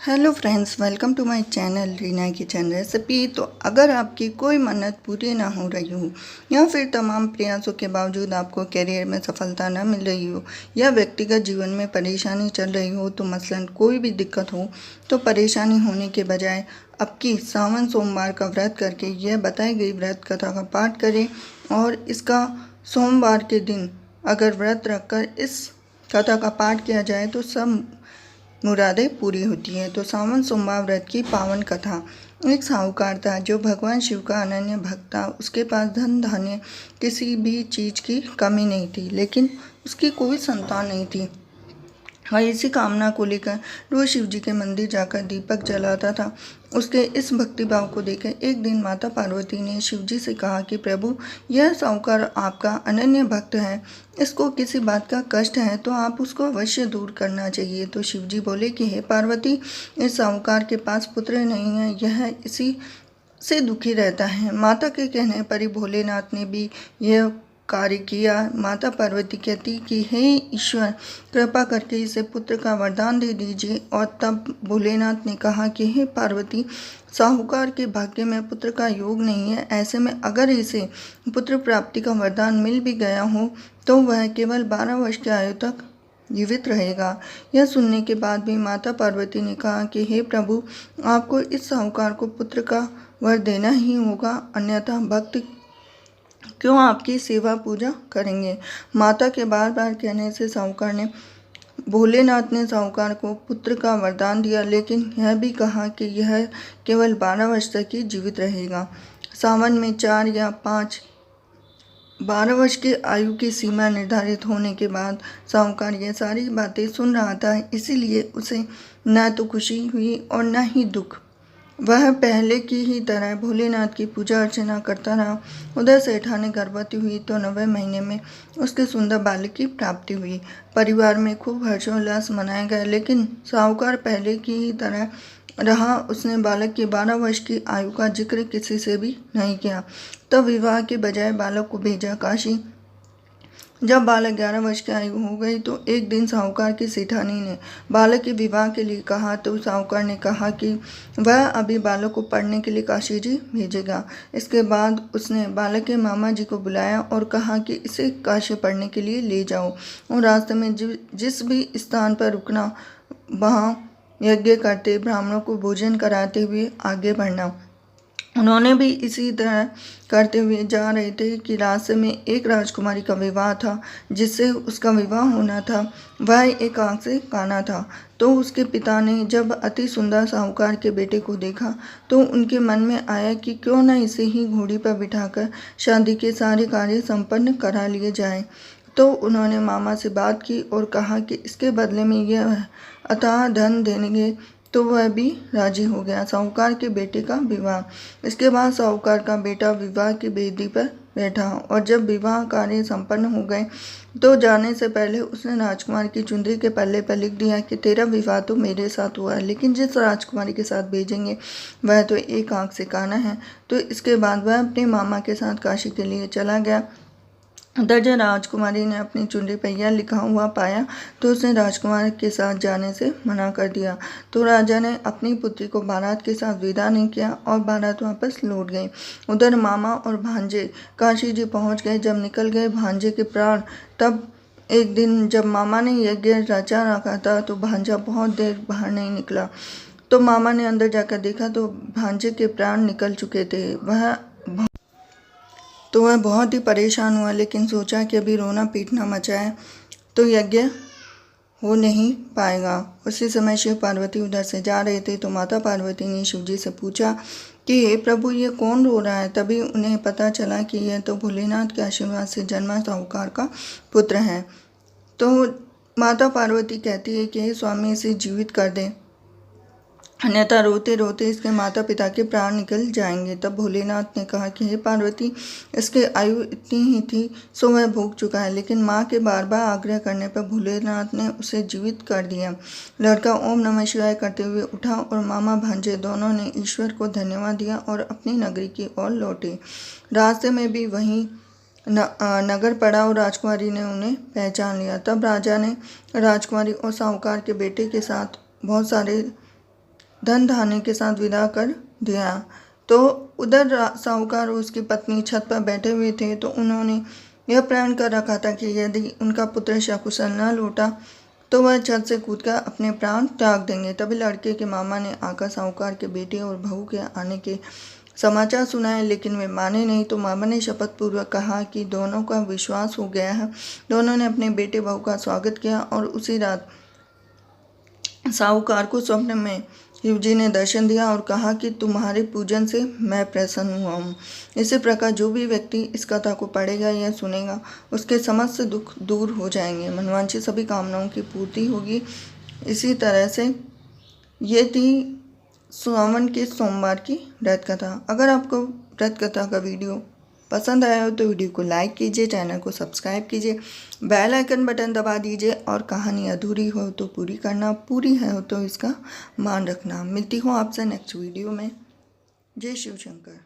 Hello friends, welcome to my channel Reena kitchen recipe. तो अगर आपकी कोई मन्नत पूरी ना हो रही हो या फिर तमाम प्रयासों के बावजूद आपको करियर में सफलता ना मिल रही हो या व्यक्तिगत जीवन में परेशानी चल रही हो, तो मसलन कोई भी दिक्कत हो, तो परेशानी होने के बजाय अब की सावन सोमवार का व्रत करके यह बताई गई व्रत कथा का पाठ करें। और इसका सोमवार के दिन अगर व्रत रखकर इस कथा का पाठ किया जाए तो सब मुरादें पूरी होती हैं। तो सावन सोमवार व्रत की पावन कथा। एक साहूकार था जो भगवान शिव का अनन्य भक्त था। उसके पास धन धान्य किसी भी चीज़ की कमी नहीं थी, लेकिन उसकी कोई संतान नहीं थी। वह इसी कामना को लेकर रोज शिव जी के मंदिर जाकर दीपक जलाता था। उसके इस भक्तिभाव को देखकर एक दिन माता पार्वती ने शिव जी से कहा कि प्रभु, यह साहूकार आपका अनन्य भक्त है, इसको किसी बात का कष्ट है तो आप उसको अवश्य दूर करना चाहिए। तो शिव जी बोले कि हे पार्वती, इस साहूकार के पास पुत्र नहीं है, यह इसी से दुखी रहता है। माता के कहने पर ही भोलेनाथ ने भी यह कार्य किया। माता पार्वती कहती कि हे ईश्वर, कृपा करके इसे पुत्र का वरदान दे दीजिए। और तब भोलेनाथ ने कहा कि हे पार्वती, साहूकार के भाग्य में पुत्र का योग नहीं है, ऐसे में अगर इसे पुत्र प्राप्ति का वरदान मिल भी गया हो तो वह केवल 12 वर्ष की आयु तक जीवित रहेगा। यह सुनने के बाद भी माता पार्वती ने कहा कि हे प्रभु, आपको इस साहूकार को पुत्र का वर देना ही होगा, अन्यथा भक्त क्यों आपकी सेवा पूजा करेंगे। माता के बार बार कहने से भोलेनाथ ने साहूकार को पुत्र का वरदान दिया, लेकिन यह भी कहा कि यह केवल 12 वर्ष तक ही जीवित रहेगा। सावन में 4 या 5 12 वर्ष की आयु की सीमा निर्धारित होने के बाद साहूकार ये सारी बातें सुन रहा था, इसीलिए उसे न तो खुशी हुई और न ही दुख। वह पहले की ही तरह भोलेनाथ की पूजा अर्चना करता रहा। उधर सेठानी गर्भवती हुई तो 9वें महीने में उसके सुंदर बालक की प्राप्ति हुई। परिवार में खूब हर्षोल्लास मनाया गया, लेकिन साहूकार पहले की ही तरह रहा। उसने बालक की 12 वर्ष की आयु का जिक्र किसी से भी नहीं किया। तब विवाह के बजाय बालक को भेजा काशी। जब बालक 11 वर्ष की आयु हो गई तो एक दिन साहूकार की सेठानी ने बालक के विवाह के लिए कहा, तो साहूकार ने कहा कि वह अभी बालक को पढ़ने के लिए काशी जी भेजेगा। इसके बाद उसने बालक के मामा जी को बुलाया और कहा कि इसे काशी पढ़ने के लिए ले जाओ और रास्ते में जिस भी स्थान पर रुकना, वहाँ यज्ञ करते ब्राह्मणों को भोजन कराते हुए आगे बढ़ना। उन्होंने भी इसी तरह करते हुए जा रहे थे कि रास्ते में एक राजकुमारी का विवाह था, जिससे उसका विवाह होना था। वह एक आंख से काना था। तो उसके पिता ने जब अति सुंदर साहूकार के बेटे को देखा तो उनके मन में आया कि क्यों न इसे ही घोड़ी पर बिठाकर शादी के सारे कार्य संपन्न करा लिए जाए। तो उन्होंने मामा से बात की और कहा कि इसके बदले में यह अथाह धन देंगे, तो वह भी राजी हो गया। साहूकार के बेटे का विवाह। इसके बाद साहूकार का बेटा विवाह की वेदी पर बैठा और जब विवाह कार्य संपन्न हो गए तो जाने से पहले उसने राजकुमारी की चुंदरी के पल्ले पर लिख दिया कि तेरा विवाह तो मेरे साथ हुआ है, लेकिन जिस राजकुमारी के साथ भेजेंगे वह तो एक आंख से काना है। तो इसके बाद वह अपने मामा के साथ काशी के लिए चला गया। उधर जब राजकुमारी ने अपनी चुनरी पर यह लिखा हुआ पाया तो उसने राजकुमार के साथ जाने से मना कर दिया। तो राजा ने अपनी पुत्री को बारात के साथ विदा नहीं किया और बारात वापस लौट गई। उधर मामा और भांजे काशी जी पहुंच गए। जब निकल गए भांजे के प्राण, तब एक दिन जब मामा ने यज्ञ रचा रखा था तो भांजा बहुत देर बाहर नहीं निकला। तो मामा ने अंदर जाकर देखा तो भांजे के प्राण निकल चुके थे। वह बहुत ही परेशान हुआ, लेकिन सोचा कि अभी रोना पीटना मचाए तो यज्ञ हो नहीं पाएगा। उसी समय शिव पार्वती उधर से जा रहे थे तो माता पार्वती ने शिव जी से पूछा कि हे प्रभु, ये कौन रो रहा है। तभी उन्हें पता चला कि यह तो भोलेनाथ के आशीर्वाद से जन्मा साहूकार का पुत्र है। तो माता पार्वती कहती है कि हे स्वामी, इसे जीवित कर दें, अन्यथा रोते रोते इसके माता पिता के प्राण निकल जाएंगे। तब भोलेनाथ ने कहा कि हे पार्वती, इसकी आयु इतनी ही थी सो वह भोग चुका है। लेकिन माँ के बार बार आग्रह करने पर भोलेनाथ ने उसे जीवित कर दिया। लड़का ओम नमः शिवाय करते हुए उठा और मामा भांजे दोनों ने ईश्वर को धन्यवाद दिया और अपनी नगरी की ओर लौटे। रास्ते में भी वहीं नगर पड़ा और राजकुमारी ने उन्हें पहचान लिया। तब राजा ने राजकुमारी और साहूकार के बेटे के साथ बहुत सारे धन धान्य के साथ विदा कर दिया। तो उधर साहूकार और उसकी पत्नी छत पर बैठे हुए थे, तो उन्होंने यह प्रण कर रखा था कि यदि उनका पुत्र सकुशल न लौटा तो वह छत से कूदकर अपने प्राण त्याग देंगे। तभी लड़के के मामा ने आकर साहूकार के बेटे और बहू के आने के समाचार सुनाए, लेकिन वे माने नहीं। तो मामा ने शपथ पूर्वक कहा कि दोनों का विश्वास हो गया है। दोनों ने अपने बेटे बहू का स्वागत किया और उसी रात साहूकार को स्वप्न में शिवजी ने दर्शन दिया और कहा कि तुम्हारे पूजन से मैं प्रसन्न हुआ हूँ। इसी प्रकार जो भी व्यक्ति इस कथा को पढ़ेगा या सुनेगा उसके समस्त दुख दूर हो जाएंगे, मनवांछित सभी कामनाओं की पूर्ति होगी। इसी तरह से ये थी सावन के सोमवार की व्रत कथा। अगर आपको व्रत कथा का वीडियो पसंद आया हो तो वीडियो को लाइक कीजिए, चैनल को सब्सक्राइब कीजिए, बेल आइकन बटन दबा दीजिए और कहानी अधूरी हो तो पूरी करना, पूरी है हो तो इसका मान रखना। मिलती हूँ आपसे नेक्स्ट वीडियो में। जय शिव शंकर।